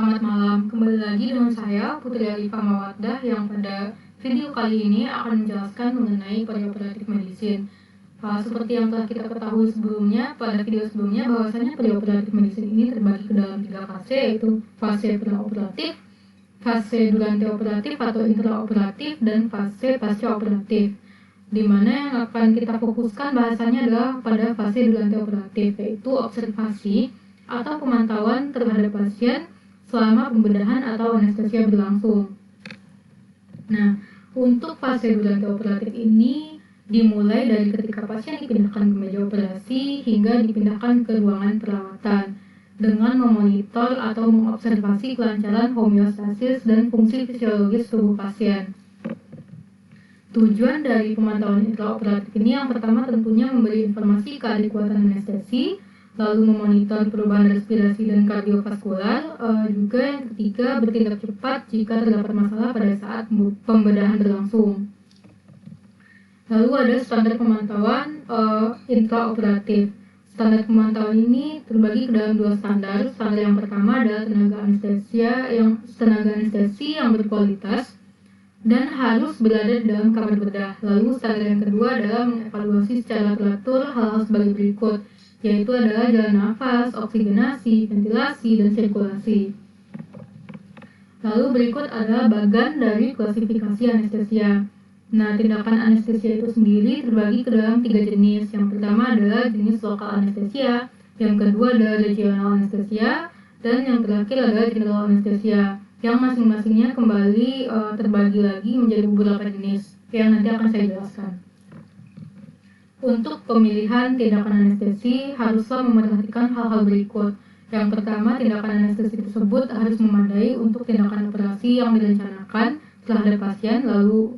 Selamat malam, kembali lagi dengan saya Putri Alifah Mawaddah yang pada video kali ini akan menjelaskan mengenai perioperatif medicine. Seperti yang telah kita ketahui sebelumnya, pada video sebelumnya bahwasanya perioperatif medicine ini terbagi ke dalam 3 fase, yaitu fase preoperatif, fase duranteoperatif atau intraoperatif, dan fase pascaoperatif. Di mana yang akan kita fokuskan bahasanya adalah pada fase duranteoperatif, yaitu observasi atau pemantauan terhadap pasien selama pembedahan atau anestesia berlangsung. Nah, untuk fase duranteoperatif ini dimulai dari ketika pasien dipindahkan ke meja operasi hingga dipindahkan ke ruangan perawatan dengan memonitor atau mengobservasi kelancaran homeostasis dan fungsi fisiologis tubuh pasien. Tujuan dari pemantauan intraoperatif ini yang pertama tentunya memberi informasi keadekuatan anestesi, lalu memonitor perubahan respirasi dan kardiovaskular, juga yang ketiga bertindak cepat jika terdapat masalah pada saat pembedahan berlangsung. Lalu ada standar pemantauan intraoperatif. Standar pemantauan ini terbagi ke dalam 2 standar. Standar yang pertama adalah tenaga anestesi yang berkualitas dan harus berada di dalam kamar bedah. Lalu standar yang kedua adalah mengevaluasi secara teratur hal-hal sebagai berikut, yaitu adalah jalan nafas, oksigenasi, ventilasi, dan sirkulasi. Lalu berikut adalah bagan dari klasifikasi anestesia. Nah, tindakan anestesia itu sendiri terbagi ke dalam 3 jenis. Yang pertama adalah jenis lokal anestesia, yang kedua adalah regional anestesia, dan yang terakhir adalah general anestesia, yang masing-masingnya kembali terbagi lagi menjadi beberapa jenis yang nanti akan saya jelaskan. Untuk pemilihan tindakan anestesi haruslah memerhatikan hal-hal berikut. Yang pertama, tindakan anestesi tersebut harus memadai untuk tindakan operasi yang direncanakan terhadap pasien. Lalu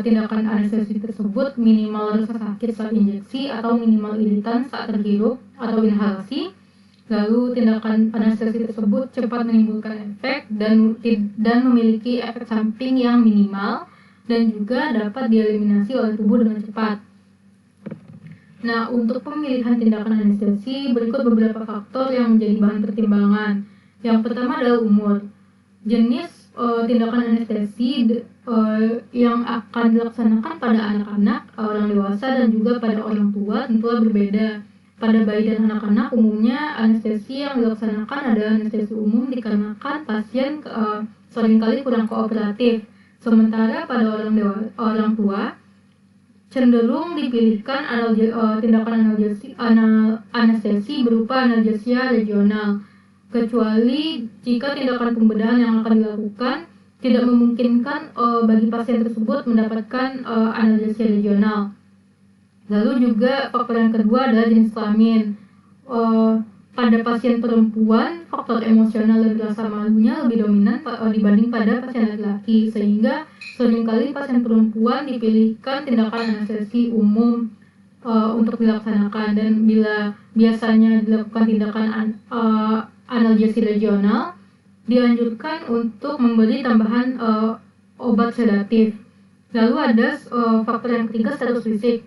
tindakan anestesi tersebut minimal rasa sakit saat injeksi atau minimal iritan saat terhirup atau inhalasi. Lalu tindakan anestesi tersebut cepat menimbulkan efek dan memiliki efek samping yang minimal dan juga dapat dieliminasi oleh tubuh dengan cepat. Nah, untuk pemilihan tindakan anestesi, berikut beberapa faktor yang menjadi bahan pertimbangan. Yang pertama adalah umur. Jenis tindakan anestesi yang akan dilaksanakan pada anak-anak, orang dewasa, dan juga pada orang tua tentulah berbeda. Pada bayi dan anak-anak, umumnya anestesi yang dilaksanakan adalah anestesi umum dikarenakan pasien seringkali kurang kooperatif. Sementara pada orang tua, cenderung dipilihkan tindakan anestesi berupa analgesia regional, kecuali jika tindakan pembedahan yang akan dilakukan tidak memungkinkan bagi pasien tersebut mendapatkan analgesia regional. Lalu juga faktor yang kedua adalah jenis kelamin. Pada pasien perempuan, faktor emosional dan rasa malunya lebih dominan dibanding pada pasien laki-laki, sehingga seringkali pasien perempuan dipilihkan tindakan anestesi umum untuk dilaksanakan. Dan bila biasanya dilakukan tindakan analgesi regional, dianjurkan untuk memberi tambahan obat sedatif. Lalu ada faktor yang ketiga, status fisik,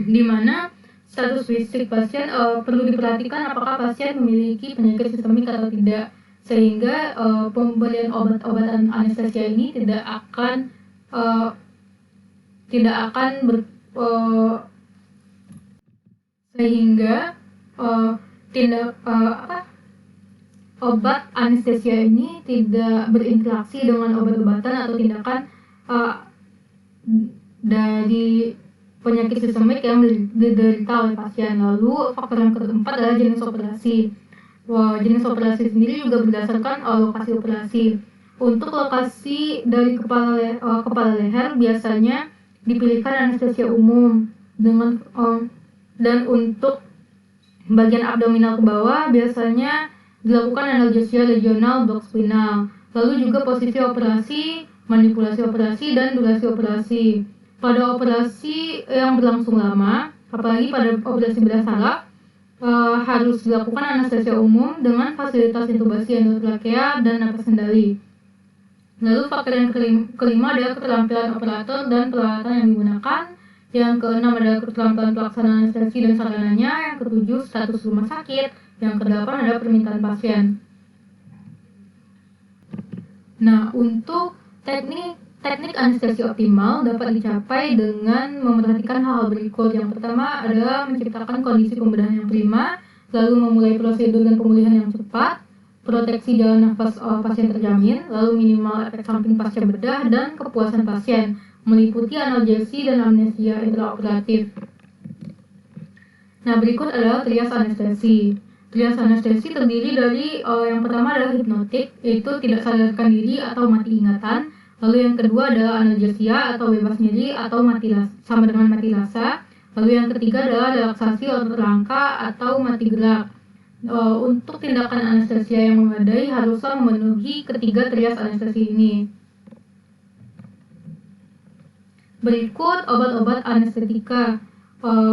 di mana status fisik pasien perlu diperhatikan apakah pasien memiliki penyakit sistemik atau tidak, sehingga pemberian obat-obatan anestesia ini tidak akan obat anestesia ini tidak berinteraksi dengan obat-obatan atau tindakan dari penyakit sistemik yang diderita oleh pasien. Lalu faktor yang keempat adalah jenis operasi. Jenis operasi sendiri juga berdasarkan lokasi operasi. Untuk lokasi dari kepala leher biasanya dipilihkan anestesia umum dan untuk bagian abdominal ke bawah biasanya dilakukan analgesia regional blok spinal. Lalu juga posisi operasi, manipulasi operasi, dan durasi operasi. Pada operasi yang berlangsung lama, apalagi pada operasi bedah saraf, harus dilakukan anestesia umum dengan fasilitas intubasi endotrakea dan napas kendali. Lalu faktor yang kelima adalah keterampilan operator dan peralatan yang digunakan. Yang keenam adalah keterampilan pelaksana anestesi dan sarananya. Yang ketujuh, status rumah sakit. Yang kedelapan adalah permintaan pasien. Nah, untuk teknik anestesi optimal dapat dicapai dengan memperhatikan hal-hal berikut. Yang pertama adalah menciptakan kondisi pembedahan yang prima, lalu memulai prosedur dan pemulihan yang cepat, proteksi jalan nafas pasien terjamin, lalu minimal efek samping pasca bedah, dan kepuasan pasien, meliputi analgesi dan amnesia intraoperatif. Nah, berikut adalah trias anestesi. Trias anestesi terdiri dari yang pertama adalah hipnotik, yaitu tidak sadarkan diri atau mati ingatan. Lalu yang kedua adalah analgesia atau bebas nyeri atau mati rasa, sama dengan mati rasa. Lalu yang ketiga adalah relaksasi otot rangka atau mati gerak. Untuk tindakan anestesia yang memadai haruslah memenuhi ketiga trias anestesi ini. Berikut obat-obat anestetika.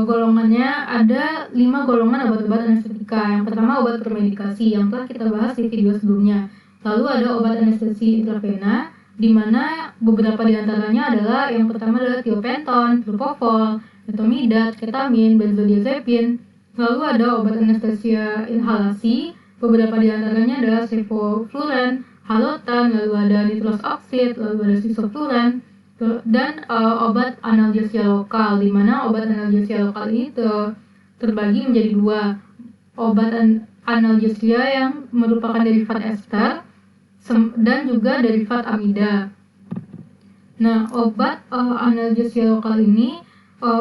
Golongannya ada 5 golongan obat-obat anestetika. Yang pertama obat premedikasi yang telah kita bahas di video sebelumnya. Lalu ada obat anestesi intravena, di mana beberapa diantaranya adalah yang pertama adalah tiopenton, propofol, methomidat, ketamin, benzodiazepin. Lalu ada obat anestesia inhalasi, beberapa diantaranya adalah sevofluran, halotan, lalu ada nitros oxide, lalu ada sisofluran, dan obat analgesia lokal, di mana obat analgesia lokal ini terbagi menjadi 2, obat analgesia yang merupakan derivat ester dan juga derivat amida. Nah, obat analgesia lokal ini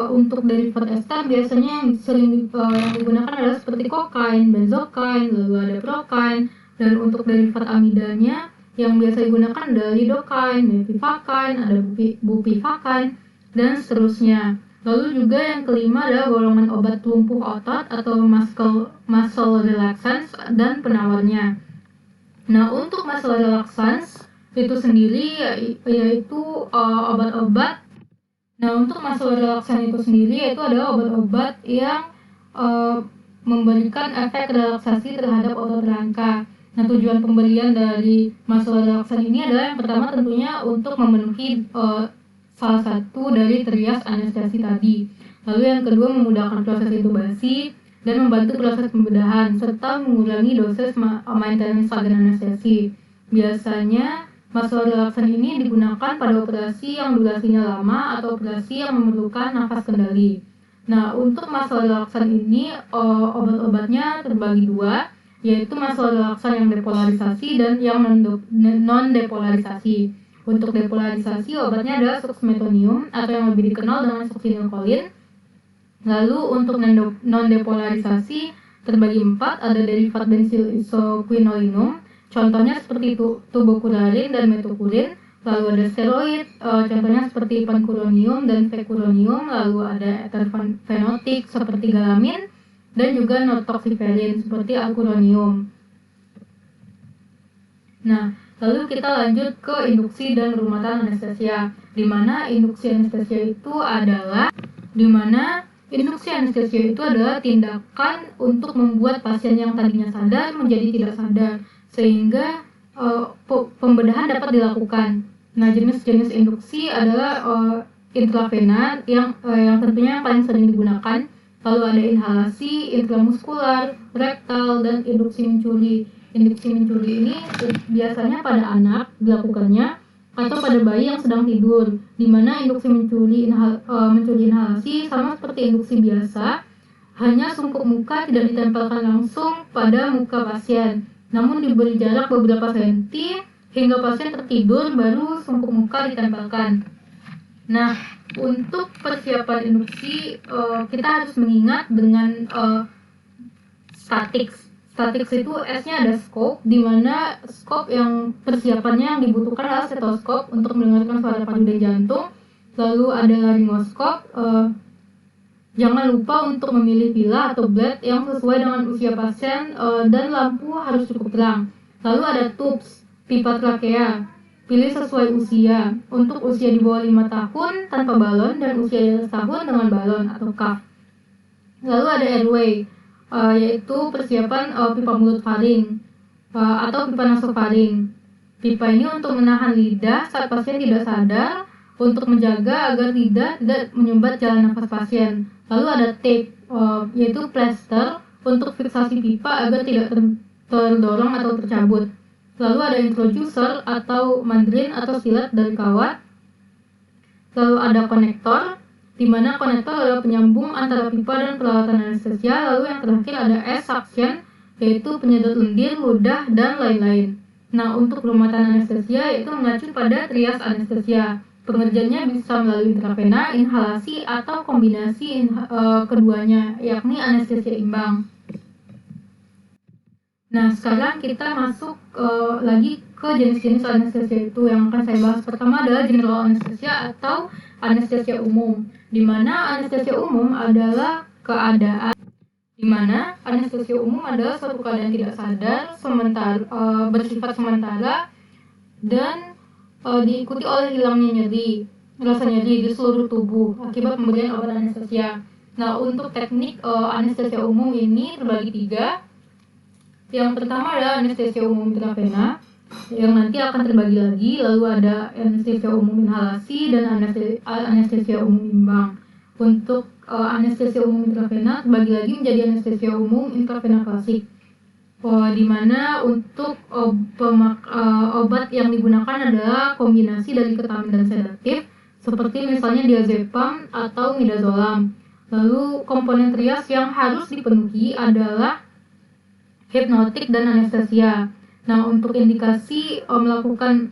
untuk derivat ester biasanya yang sering yang digunakan adalah seperti kokain, benzokain, lalu ada prokain, dan untuk derivat amidanya yang biasa digunakan adalah lidokain, mefivakain, ada bupivakain, dan seterusnya. Lalu juga yang kelima adalah golongan obat lumpuh otot atau muscle relaxants dan penawarnya. Nah, untuk muscle relaxants itu sendiri yaitu obat-obat. Nah, untuk muscle relaxant itu sendiri yaitu adalah obat-obat yang memberikan efek relaksasi terhadap otot rangka. Nah, tujuan pemberian dari muscle relaxant ini adalah yang pertama tentunya untuk memenuhi salah satu dari trias anestesi tadi. Lalu yang kedua memudahkan proses intubasi dan membantu proses pembedahan serta mengurangi dosis maintenance agen anestesi. Biasanya muscle relaxant ini digunakan pada operasi yang durasinya lama atau operasi yang memerlukan nafas kendali. Nah, untuk muscle relaxant ini obat-obatnya terbagi 2, yaitu muscle relaxant yang depolarisasi dan yang non-depolarisasi. Untuk depolarisasi obatnya adalah suxmetonium atau yang lebih dikenal dengan succinylcholine. Lalu untuk non-depolarisasi terbagi 4, ada derivat benzyl isoquinolinum, contohnya seperti tubocurarine dan metoqurin. Lalu ada steroid, contohnya seperti pancuronium dan vecuronium. Lalu ada eterfenotik seperti galamin, dan juga nortoxiferin seperti alkuronium. Nah, lalu kita lanjut ke induksi dan rumatan anestesia, di mana induksi anestesia itu adalah tindakan untuk membuat pasien yang tadinya sadar menjadi tidak sadar, sehingga pembedahan dapat dilakukan. Nah, jenis-jenis induksi adalah intravena yang tentunya yang paling sering digunakan. Lalu ada inhalasi, intramuskular, rektal, dan induksi mencuri. Induksi mencuri ini biasanya pada anak dilakukannya atau pada bayi yang sedang tidur, di mana induksi mencuri inhalasi sama seperti induksi biasa, hanya sungkup muka tidak ditempelkan langsung pada muka pasien, namun diberi jarak beberapa senti hingga pasien tertidur baru sungkup muka ditempelkan. Nah, untuk persiapan induksi kita harus mengingat dengan statics. Statics itu S-nya ada scope, di mana scope yang persiapannya yang dibutuhkan adalah stetoskop untuk mendengarkan suara padu dan jantung. Lalu ada laryngoskop. Jangan lupa untuk memilih pila atau blade yang sesuai dengan usia pasien, dan lampu harus cukup terang. Lalu ada tubes, pipa trakea. Pilih sesuai usia. Untuk usia di bawah 5 tahun tanpa balon dan usia di atas tahun dengan balon atau cuff. Lalu ada airway, yaitu persiapan pipa mulut faring atau pipa nasofaring. Pipa ini untuk menahan lidah saat pasien tidak sadar, untuk menjaga agar lidah tidak menyumbat jalan nafas pasien. Lalu ada tape, yaitu plaster untuk fiksasi pipa agar tidak terdorong atau tercabut. Lalu ada introducer atau mandrin atau silet dari kawat. Lalu ada konektor, di mana konektor adalah penyambung antara pipa dan peralatan anestesia. Lalu yang terakhir ada S-suction, yaitu penyedot lendir, ludah, dan lain-lain. Nah, untuk pelumasan anestesia itu mengacu pada trias anestesia. Pengerjaannya bisa melalui intravena, inhalasi, atau kombinasi keduanya, yakni anestesia imbang. Nah, sekarang kita masuk lagi ke jenis-jenis anestesia itu. Yang akan saya bahas pertama adalah general anesthesia atau anestesia umum, di mana anestesia umum adalah keadaan di mana anestesia umum adalah suatu keadaan tidak sadar, bersifat sementara, dan diikuti oleh hilangnya rasa nyeri di seluruh tubuh akibat pemberian obat anestesia. Nah, untuk teknik anestesia umum ini terbagi 3. Yang pertama adalah anestesia umum intravena, yang nanti akan terbagi lagi. Lalu ada anestesia umum inhalasi dan anestesia umum imbang. Untuk anestesia umum intravena terbagi lagi menjadi anestesia umum intravena klasik, di mana untuk obat yang digunakan adalah kombinasi dari ketamin dan sedatif, seperti misalnya diazepam atau midazolam. Lalu komponen trias yang harus dipenuhi adalah hipnotik dan anestesia. Nah, untuk indikasi melakukan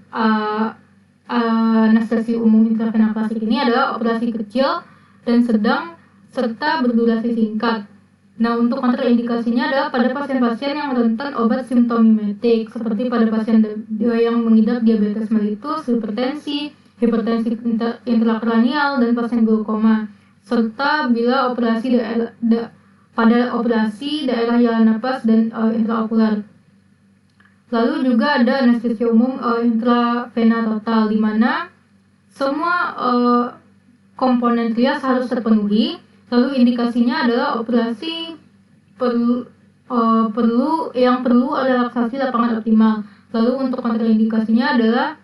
anestesi umum intravena klasik ini adalah operasi kecil dan sedang serta berdurasi singkat. Nah, untuk kontraindikasinya adalah pada pasien-pasien yang rentan obat simptomimetik, seperti pada pasien yang mengidap diabetes mellitus, hipertensi intrakranial, dan pasien glaukoma, serta bila pada operasi daerah jalan napas dan intraokular. Lalu juga ada anestesia umum intravena total, di mana semua komponen trias harus terpenuhi. Lalu indikasinya adalah operasi perlu relaksasi lapangan optimal. Lalu untuk kontraindikasinya adalah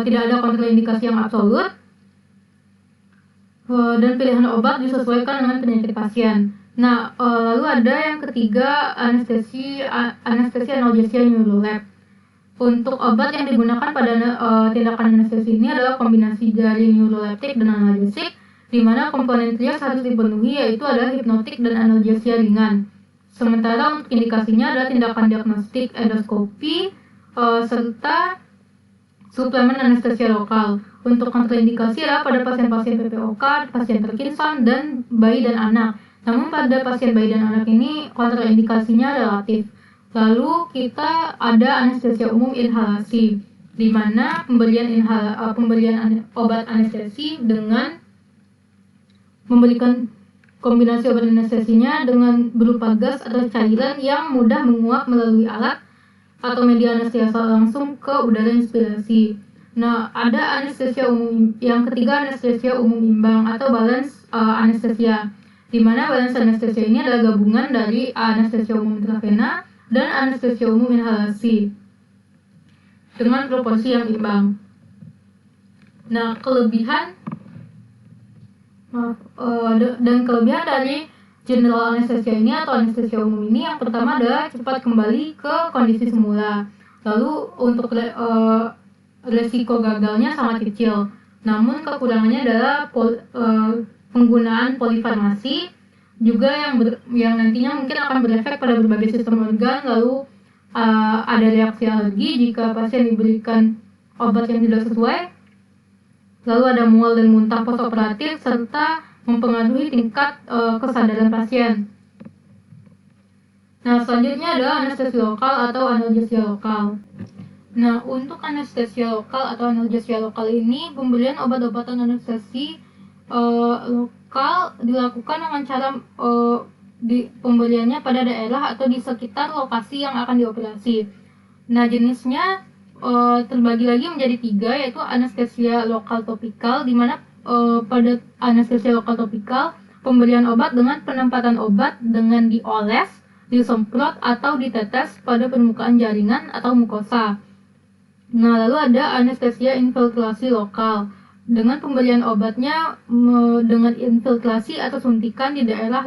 tidak ada kontraindikasi yang absolut, dan pilihan obat disesuaikan dengan penyakit pasien. Nah, lalu ada yang ketiga, anestesia analgesia neurolab. Untuk obat yang digunakan pada tindakan anestesi ini adalah kombinasi dari neuroleptik dan analgesik, di mana komponen trias harus dipenuhi, yaitu adalah hipnotik dan analgesia ringan. Sementara untuk indikasinya adalah tindakan diagnostik endoskopi serta suplemen anestesia lokal. Untuk kontraindikasi adalah pada pasien-pasien PPOK, pasien Parkinson, dan bayi dan anak. Namun pada pasien bayi dan anak ini kontraindikasinya relatif. Lalu kita ada anestesia umum inhalasi, di mana pemberian obat anestesi dengan memberikan kombinasi obat anestesinya dengan berupa gas atau cairan yang mudah menguap melalui alat atau media anestesi langsung ke udara inspirasi. Nah, ada anestesia umum yang ketiga, anestesia umum imbang atau balance anestesia, di mana balance anestesia ini adalah gabungan dari anestesia umum intravena dan anestesia umum inhalasi dengan proporsi yang imbang. Nah, kelebihan dari general anestesia ini atau anestesia umum ini, yang pertama adalah cepat kembali ke kondisi semula. Lalu untuk resiko gagalnya sangat kecil. Namun kekurangannya adalah penggunaan polifarmasi juga yang nantinya mungkin akan berefek pada berbagai sistem organ. Lalu ada reaksi alergi jika pasien diberikan obat yang tidak sesuai. Lalu ada mual dan muntah postoperatif serta mempengaruhi tingkat kesadaran pasien. Nah, selanjutnya adalah anestesi lokal atau analgesia lokal. Nah, untuk anestesia lokal atau analgesia lokal ini, pemberian obat-obatan anestesi lokal dilakukan dengan cara pemberiannya pada daerah atau di sekitar lokasi yang akan dioperasi. Nah, jenisnya terbagi lagi menjadi 3, yaitu anestesia lokal topikal, di mana pada anestesia lokal topikal pemberian obat dengan penempatan obat dengan dioles, disemprot atau ditetes pada permukaan jaringan atau mukosa. Nah, lalu ada anestesia infiltrasi lokal dengan pemberian obatnya dengan infiltrasi atau suntikan di daerah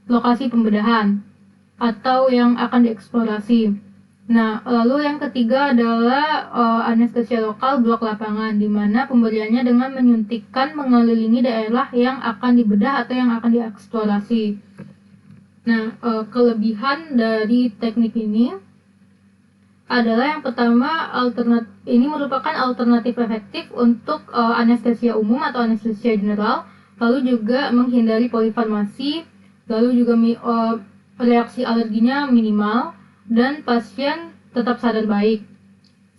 lokasi pembedahan. atau yang akan dieksplorasi. Nah, lalu yang ketiga adalah anestesia lokal blok lapangan, di mana pemberiannya dengan menyuntikkan mengelilingi daerah yang akan dibedah atau yang akan dieksplorasi. Nah, kelebihan dari teknik ini adalah yang pertama, ini merupakan alternatif efektif untuk anestesia umum atau anestesia general, lalu juga menghindari polifarmasi, lalu juga reaksi alerginya minimal, dan pasien tetap sadar baik.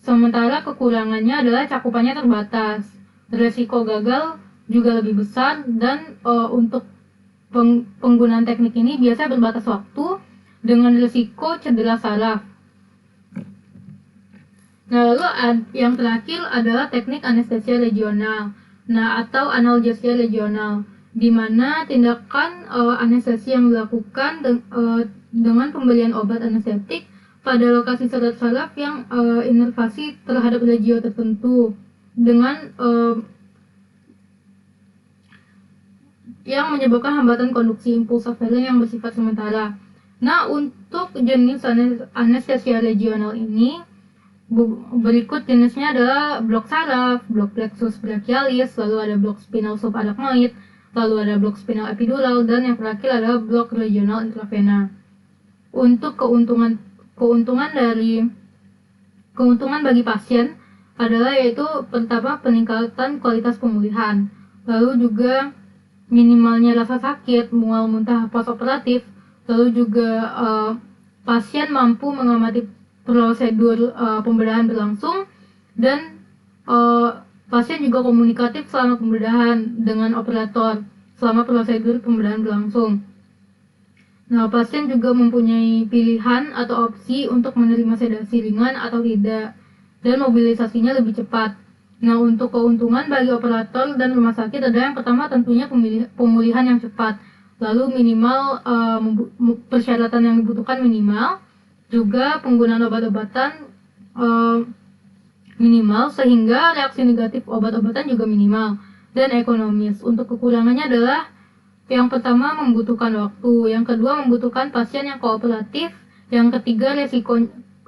Sementara kekurangannya adalah cakupannya terbatas, resiko gagal juga lebih besar, dan untuk penggunaan teknik ini biasanya berbatas waktu dengan risiko cedera saraf. Nah, lalu yang terakhir adalah teknik anestesia regional, atau analgesia regional, di mana tindakan anestesi yang dilakukan dengan pemberian obat anestetik pada lokasi saraf yang inervasi terhadap regio tertentu dengan yang menyebabkan hambatan konduksi impuls aferen yang bersifat sementara. Nah, untuk jenis anestesia regional ini berikut jenisnya adalah blok saraf, blok plexus brachialis, lalu ada blok spinal subarachnoid, lalu ada blok spinal epidural, dan yang terakhir adalah blok regional intravena. Untuk keuntungan bagi pasien adalah yaitu pertama peningkatan kualitas pemulihan, lalu juga minimalnya rasa sakit, mual, muntah postoperatif, lalu juga pasien mampu mengamati prosedur pembedahan berlangsung, dan pasien juga komunikatif selama pembedahan dengan operator selama prosedur pembedahan berlangsung. Nah, pasien juga mempunyai pilihan atau opsi untuk menerima sedasi ringan atau tidak, dan mobilisasinya lebih cepat. Nah, untuk keuntungan bagi operator dan rumah sakit adalah yang pertama tentunya pemulihan yang cepat, lalu minimal persyaratan yang dibutuhkan minimal, juga penggunaan obat-obatan minimal sehingga reaksi negatif obat-obatan juga minimal, dan ekonomis. Untuk kekurangannya adalah yang pertama membutuhkan waktu, yang kedua membutuhkan pasien yang kooperatif, yang ketiga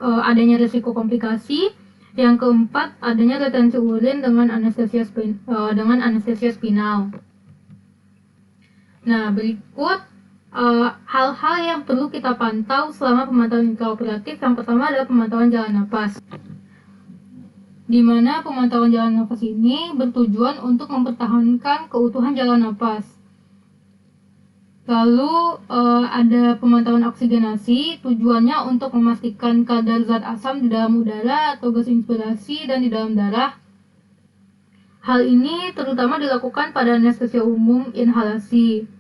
adanya resiko komplikasi, yang keempat adanya retensi urin dengan anestesia spinal. Nah, berikut hal-hal yang perlu kita pantau selama pemantauan intraoperatif. Yang pertama adalah pemantauan jalan napas, di mana pemantauan jalan napas ini bertujuan untuk mempertahankan keutuhan jalan napas. Lalu ada pemantauan oksigenasi, tujuannya untuk memastikan kadar zat asam di dalam udara atau gas inspirasi dan di dalam darah. Hal ini terutama dilakukan pada anestesia umum inhalasi.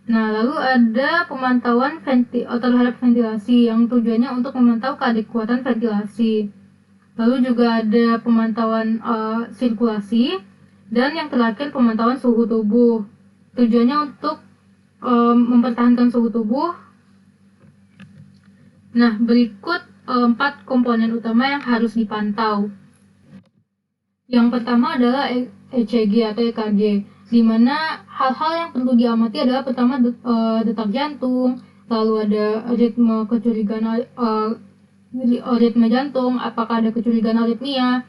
Nah, lalu ada pemantauan terhadap ventilasi yang tujuannya untuk memantau keadekuatan ventilasi. Lalu juga ada pemantauan sirkulasi, dan yang terakhir pemantauan suhu tubuh. Tujuannya untuk mempertahankan suhu tubuh. Nah, berikut 4 komponen utama yang harus dipantau. Yang pertama adalah ECG atau EKG, di mana hal-hal yang perlu diamati adalah pertama detak jantung, lalu ada ritme jantung, apakah ada kecurigaan aritmia,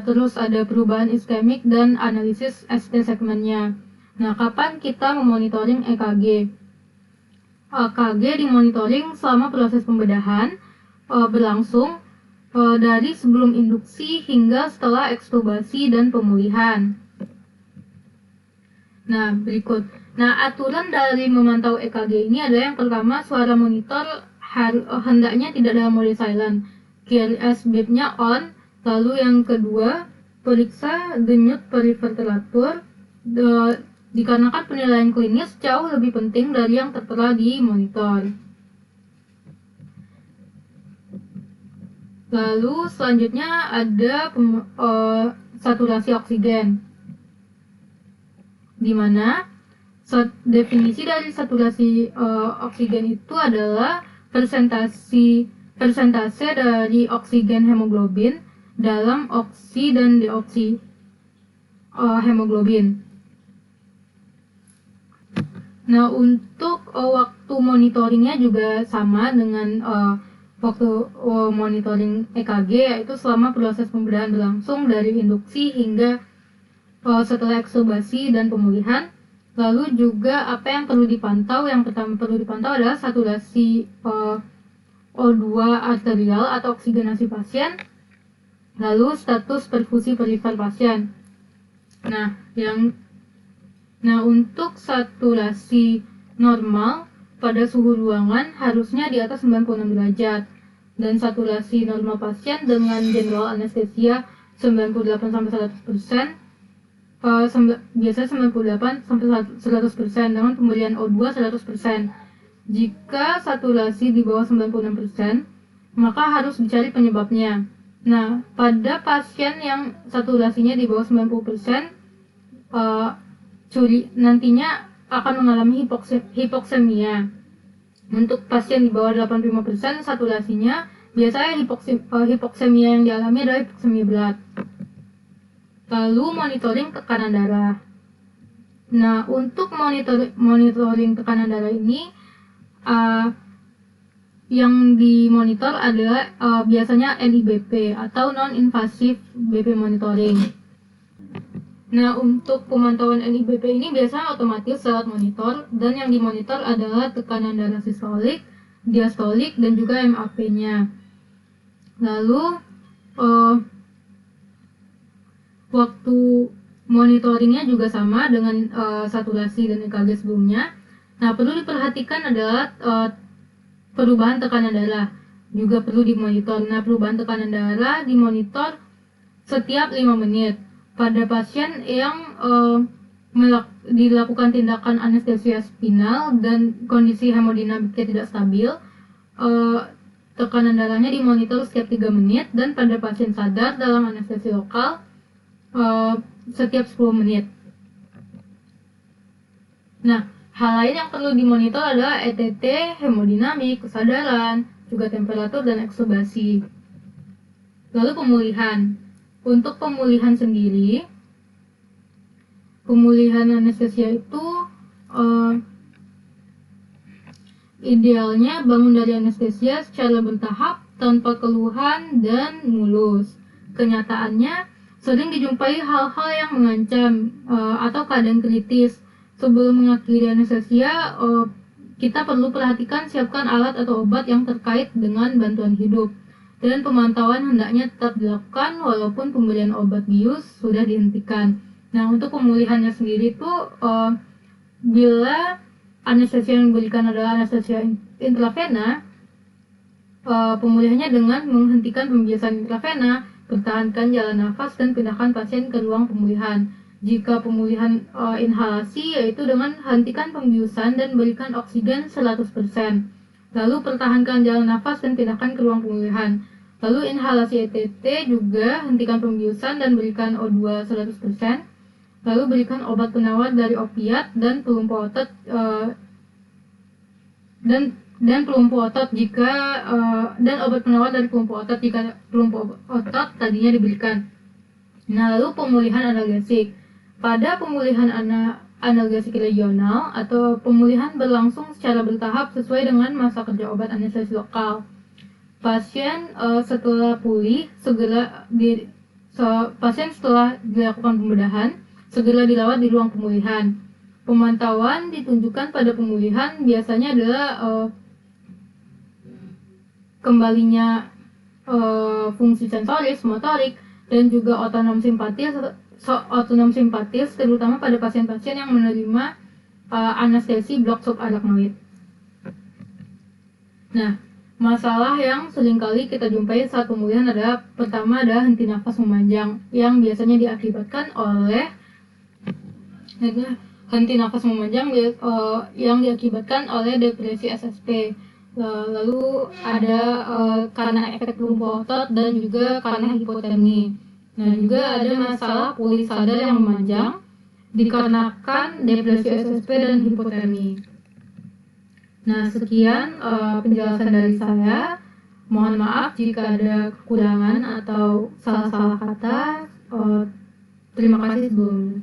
terus ada perubahan iskemik dan analisis ST segmennya. Nah, kapan kita memonitoring EKG? EKG dimonitoring selama proses pembedahan berlangsung dari sebelum induksi hingga setelah ekstubasi dan pemulihan. Nah, berikut. Nah, aturan dari memantau EKG ini adalah yang pertama, suara monitor hendaknya tidak dalam mode silent, QRS beep-nya on. Lalu yang kedua, periksa denyut periverteratur, dikarenakan penilaian klinis jauh lebih penting dari yang tertera di monitor. Lalu selanjutnya ada saturasi oksigen, di mana definisi dari saturasi oksigen itu adalah persentase dari oksigen hemoglobin dalam oksi dan deoksi hemoglobin. Nah, untuk waktu monitoringnya juga sama dengan waktu monitoring EKG, yaitu selama proses pembedahan berlangsung dari induksi hingga setelah eksubasi dan pemulihan. Lalu juga apa yang perlu dipantau, yang pertama perlu dipantau adalah saturasi O2 arterial atau oksigenasi pasien, lalu status perfusi perifer pasien. Nah, untuk saturasi normal pada suhu ruangan harusnya di atas 96 derajat, dan saturasi normal pasien dengan general anestesia 98-100%, biasanya 98-100% dengan pemberian O2 100%. Jika saturasi di bawah 96%, maka harus dicari penyebabnya. Nah, pada pasien yang saturasinya di bawah 90%, nantinya akan mengalami hipoksemia. Untuk pasien di bawah 85% saturasinya, biasanya hipoksemia yang dialami adalah hipoksemia berat. Lalu monitoring tekanan darah. Nah, untuk monitoring tekanan darah ini, yang dimonitor adalah biasanya NIBP atau non-invasive BP monitoring. Nah, untuk pemantauan NIBP ini biasanya otomatis lewat monitor, dan yang dimonitor adalah tekanan darah sistolik, diastolik, dan juga MAP-nya. Lalu waktu monitoringnya juga sama dengan saturasi dan EKG sebelumnya. Nah, perlu diperhatikan adalah perubahan tekanan darah juga perlu dimonitor. Nah, perubahan tekanan darah dimonitor setiap 5 menit. Pada pasien yang dilakukan tindakan anestesia spinal dan kondisi hemodinamiknya tidak stabil, tekanan darahnya dimonitor setiap 3 menit, dan pada pasien sadar dalam anestesi lokal setiap 10 menit. Nah, hal lain yang perlu dimonitor adalah ETT, hemodinamik, kesadaran, juga temperatur dan eksubasi. Lalu pemulihan. Untuk pemulihan sendiri, pemulihan anestesia itu idealnya bangun dari anestesia secara bertahap, tanpa keluhan dan mulus. Kenyataannya sering dijumpai hal-hal yang mengancam atau keadaan kritis. Sebelum mengakhiri anestesia, kita perlu perhatikan siapkan alat atau obat yang terkait dengan bantuan hidup, dan pemantauan hendaknya tetap dilakukan walaupun pemberian obat bius sudah dihentikan. Nah, untuk pemulihannya sendiri itu bila anestesia yang diberikan adalah anestesia intravena, pemulihannya dengan menghentikan pembiasan intravena, pertahankan jalan nafas, dan pindahkan pasien ke ruang pemulihan. Jika pemulihan inhalasi, yaitu dengan hentikan pembiusan dan berikan oksigen 100%. Lalu pertahankan jalan nafas dan pindahkan ke ruang pemulihan. Lalu inhalasi ETT juga hentikan pembiusan dan berikan O2 100%. Lalu berikan obat penawar dari opiat dan pelumpuh otot dan pelumpuh otot jika dan obat penawar dari pelumpuh otot jika pelumpuh otot tadinya diberikan. Nah, lalu pemulihan analgesik. Pada pemulihan analgesik regional atau pemulihan berlangsung secara bertahap sesuai dengan masa kerja obat anestesi lokal. Pasien setelah pulih pasien setelah dilakukan pembedahan segera dirawat di ruang pemulihan. Pemantauan ditunjukkan pada pemulihan biasanya adalah kembalinya fungsi sensoris, motorik, dan juga otonom simpatis, terutama pada pasien-pasien yang menerima anestesi blok subarachnoid. Nah, masalah yang seringkali kita jumpai saat pemulihan adalah pertama adalah henti nafas memanjang yang biasanya diakibatkan oleh depresi SSP. Lalu ada karena efek lumpuh otot dan juga karena hipotermi. Nah, juga ada masalah pulih sadar yang memanjang dikarenakan depresi SSP dan hipotermi. Nah, sekian penjelasan dari saya. Mohon maaf jika ada kekurangan atau salah-salah kata. Terima kasih sebelumnya.